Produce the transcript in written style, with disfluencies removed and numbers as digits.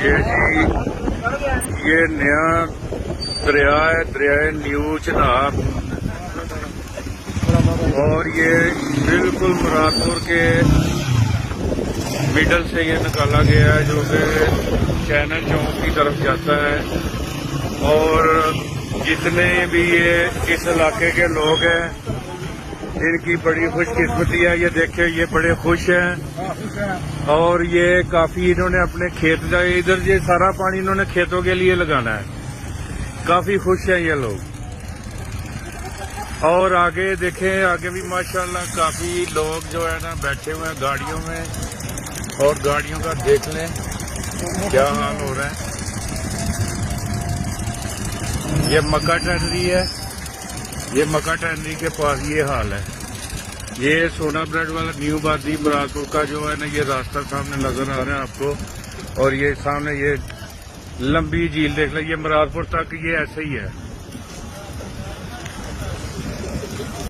ये जी ये नया दरिया है, दरिया न्यू चिनाब, और ये बिल्कुल मुरादपुर के मिडल से ये निकाला गया है, जो कि चैनल चौक की तरफ जाता है। और जितने भी ये इस इलाके के लोग हैं, इनकी बड़ी खुशकिस्मती है। ये देखे, ये बड़े खुश हैं, और ये काफी इन्होंने अपने खेत का, इधर ये सारा पानी इन्होंने खेतों के लिए लगाना है। काफी खुश हैं ये लोग। और आगे देखें, आगे भी माशाल्लाह काफी लोग जो है ना बैठे हुए हैं गाड़ियों में, और गाड़ियों का देख लें क्या हाल हो रहा है। ये मक्का टैनरी है, ये मक्का टैनरी के पास ये हाल है। ये सोना ब्रेड वाला न्यू बादी मुरादपुर का जो है ना, ये रास्ता सामने नजर आ रहा है आपको, और ये सामने ये लंबी झील देख लें। ये मुरादपुर तक ये ऐसे ही है।